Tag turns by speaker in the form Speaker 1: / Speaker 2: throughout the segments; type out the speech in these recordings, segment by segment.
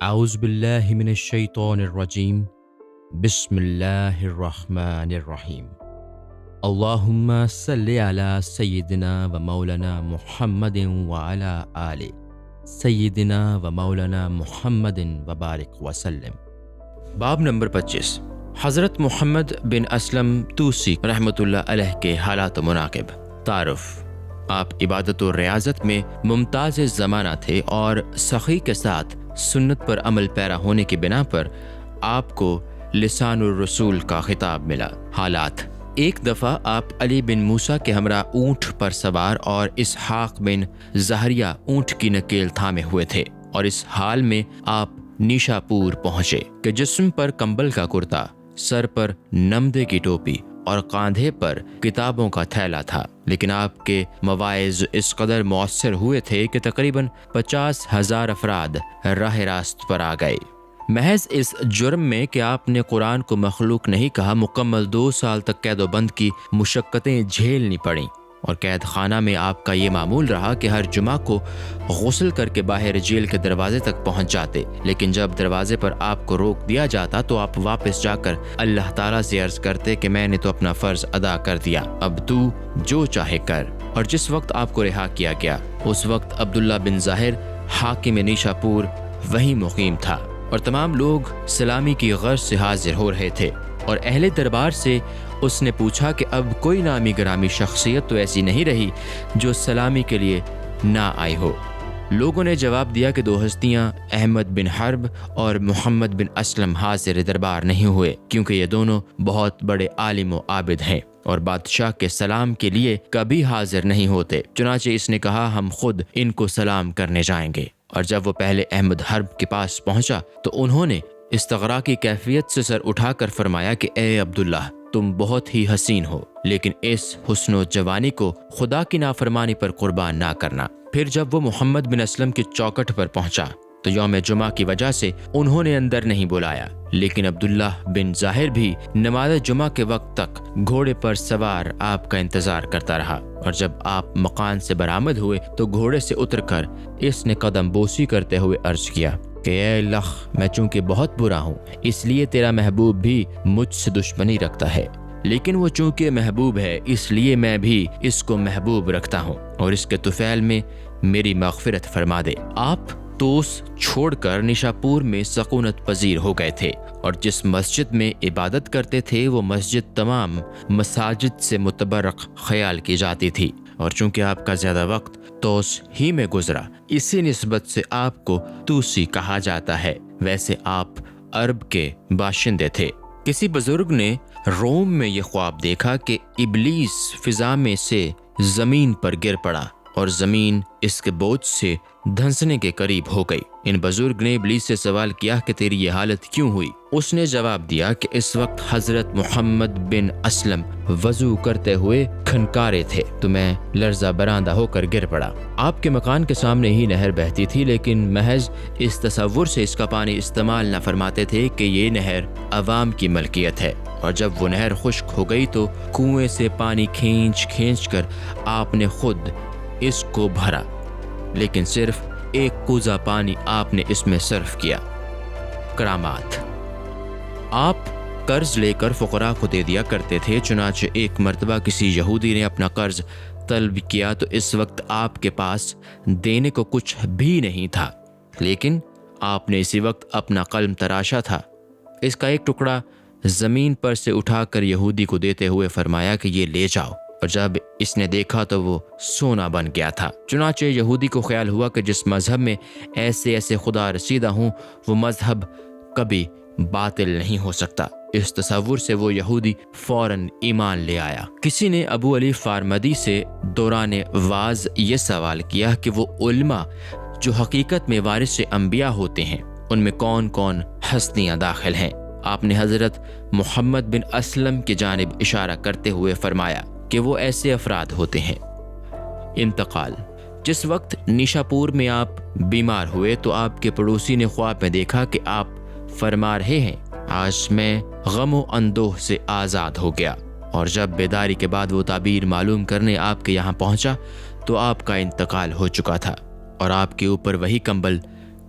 Speaker 1: اعوذ باللہ من الشیطان الرجیم بسم اللہ الرحمن الرحیم اللہم صلی علی سیدنا و مولانا محمد وعلی آل سیدنا و مولانا محمد وبارک وسلم۔ باب نمبر 25، حضرت محمد بن اسلم توسی رحمۃ اللہ علیہ کے حالات و مناقب۔ تعارف: آپ عبادت و ریاضت میں ممتاز زمانہ تھے اور سخی کے ساتھ سنت پر عمل پیرا ہونے کی بنا پر آپ کو لسان الرسول کا خطاب ملا۔ حالات: ایک دفعہ آپ علی بن موسیٰ کے ہمراہ اونٹ پر سوار اور اسحاق بن زہریہ اونٹ کی نکیل تھامے ہوئے تھے، اور اس حال میں آپ نیشا پور پہنچے کہ جسم پر کمبل کا کرتا، سر پر نمدے کی ٹوپی اور کاندھے پر کتابوں کا تھیلا تھا، لیکن آپ کے مواعظ اس قدر مؤثر ہوئے تھے کہ تقریباً 50,000 افراد راہ راست پر آ گئے۔ محض اس جرم میں کہ آپ نے قرآن کو مخلوق نہیں کہا، مکمل 2 سال تک قید و بند کی مشقتیں جھیلنی پڑیں، اور قید خانہ میں آپ کا یہ معمول رہا کہ ہر جمعہ کو غسل کر کے باہر جیل کے دروازے تک پہنچ جاتے، لیکن جب دروازے پر آپ کو روک دیا جاتا تو آپ واپس جا کر اللہ تعالیٰ سے عرض کرتے کہ میں نے تو اپنا فرض ادا کر دیا، اب تو جو چاہے کر۔ اور جس وقت آپ کو رہا کیا گیا، اس وقت عبداللہ بن ظاہر حاکم نیشا پور وہیں مقیم تھا، اور تمام لوگ سلامی کی غرض سے حاضر ہو رہے تھے، اور اہل دربار سے اس نے پوچھا کہ اب کوئی نامی گرامی شخصیت تو ایسی نہیں رہی جو سلامی کے لیے نہ آئی ہو۔ لوگوں نے جواب دیا کہ 2 ہستیاں احمد بن حرب اور محمد بن اسلم حاضر دربار نہیں ہوئے، کیونکہ یہ دونوں بہت بڑے عالم و عابد ہیں اور بادشاہ کے سلام کے لیے کبھی حاضر نہیں ہوتے۔ چنانچہ اس نے کہا ہم خود ان کو سلام کرنے جائیں گے، اور جب وہ پہلے احمد حرب کے پاس پہنچا تو انہوں نے استغرا کی کیفیت سے سر اٹھا کر فرمایا کہ اے عبداللہ، تم بہت ہی حسین ہو، لیکن اس حسن و جوانی کو خدا کی نافرمانی پر قربان نہ کرنا۔ پھر جب وہ محمد بن اسلم کی چوکٹ پر پہنچا تو یوم جمعہ کی وجہ سے انہوں نے اندر نہیں بلایا، لیکن عبداللہ بن ظاہر بھی نماز جمعہ کے وقت تک گھوڑے پر سوار آپ کا انتظار کرتا رہا، اور جب آپ مکان سے برآمد ہوئے تو گھوڑے سے اتر کر اس نے قدم بوسی کرتے ہوئے عرض کیا کہ اے اللہ، میں چونکہ بہت برا ہوں اس لیے تیرا محبوب بھی مجھ سے دشمنی رکھتا ہے، لیکن وہ چونکہ محبوب ہے اس لیے میں بھی اس کو محبوب رکھتا ہوں، اور اس کے طفیل میں میری مغفرت فرما دے۔ آپ توس چھوڑ کر نیشا پور میں سکونت پذیر ہو گئے تھے، اور جس مسجد میں عبادت کرتے تھے وہ مسجد تمام مساجد سے متبرک خیال کی جاتی تھی، اور چونکہ آپ کا زیادہ وقت توس ہی میں گزرا اسی نسبت سے آپ کو توسی کہا جاتا ہے۔ ویسے آپ عرب کے باشندے تھے۔ کسی بزرگ نے روم میں یہ خواب دیکھا کہ ابلیس فضا میں سے زمین پر گر پڑا اور زمین اس کے بوجھ سے دھنسنے کے قریب ہو گئی۔ ان بزرگ نے ابلیس سے سوال کیا کہ تیری یہ حالت کیوں ہوئی؟ اس نے جواب دیا کہ اس وقت حضرت محمد بن اسلم وضو کرتے ہوئے کھنکارے تھے تو میں لرزہ براندہ ہو کر گر پڑا۔ آپ کے مکان کے سامنے ہی نہر بہتی تھی، لیکن محض اس تصور سے اس کا پانی استعمال نہ فرماتے تھے کہ یہ نہر عوام کی ملکیت ہے، اور جب وہ نہر خشک ہو گئی تو کنویں سے پانی کھینچ کھینچ کر آپ نے خود اس کو بھرا، لیکن صرف ایک کوزہ پانی آپ نے اس میں صرف کیا۔ کرامات: آپ قرض لے کر فقراء کو دے دیا کرتے تھے، چنانچہ ایک مرتبہ کسی یہودی نے اپنا قرض طلب کیا تو اس وقت آپ کے پاس دینے کو کچھ بھی نہیں تھا، لیکن آپ نے اسی وقت اپنا قلم تراشا تھا۔ اس کا ایک ٹکڑا زمین پر سے اٹھا کر یہودی کو دیتے ہوئے فرمایا کہ یہ لے جاؤ، اور جب اس نے دیکھا تو وہ سونا بن گیا تھا۔ چنانچہ یہودی کو خیال ہوا کہ جس مذہب میں ایسے ایسے خدا رسیدہ ہوں وہ مذہب کبھی باطل نہیں ہو سکتا۔ اس تصور سے وہ یہودی فوراً ایمان لے آیا۔ کسی نے ابو علی فارمدی سے دوران وعظ یہ سوال کیا کہ وہ علماء جو حقیقت میں وارث انبیاء ہوتے ہیں ان میں کون کون ہستیاں داخل ہیں؟ آپ نے حضرت محمد بن اسلم کی جانب اشارہ کرتے ہوئے فرمایا کہ وہ ایسے افراد ہوتے ہیں۔ انتقال: جس وقت نیشا پور میں آپ بیمار ہوئے تو آپ کے پڑوسی نے خواب میں دیکھا کہ آپ فرما رہے ہیں آج میں غم و اندوہ سے آزاد ہو گیا، اور جب بیداری کے بعد وہ تعبیر معلوم کرنے آپ کے یہاں پہنچا تو آپ کا انتقال ہو چکا تھا، اور آپ کے اوپر وہی کمبل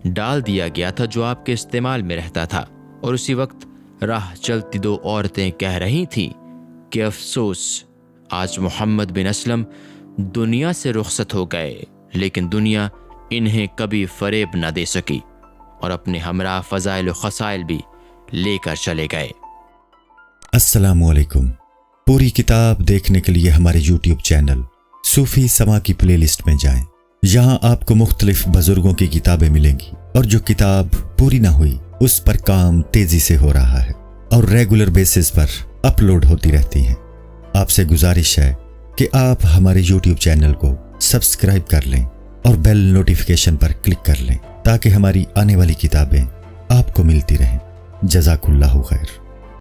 Speaker 1: ڈال دیا گیا تھا جو آپ کے استعمال میں رہتا تھا، اور اسی وقت راہ چلتی 2 عورتیں کہہ رہی تھیں کہ افسوس، آج محمد بن اسلم دنیا سے رخصت ہو گئے، لیکن دنیا انہیں کبھی فریب نہ دے سکی اور اپنے ہمراہ فضائل و خصائل بھی لے کر چلے گئے۔
Speaker 2: السلام علیکم۔ پوری کتاب دیکھنے کے لیے ہمارے یوٹیوب چینل صوفی سما کی پلے لسٹ میں جائیں۔ یہاں آپ کو مختلف بزرگوں کی کتابیں ملیں گی، اور جو کتاب پوری نہ ہوئی اس پر کام تیزی سے ہو رہا ہے اور ریگولر بیسس پر اپلوڈ ہوتی رہتی ہیں۔ آپ سے گزارش ہے کہ آپ ہمارے یوٹیوب چینل کو سبسکرائب کر لیں اور بیل نوٹیفیکیشن پر کلک کر لیں تاکہ ہماری آنے والی کتابیں آپ کو ملتی رہیں۔ جزاک اللہ خیر۔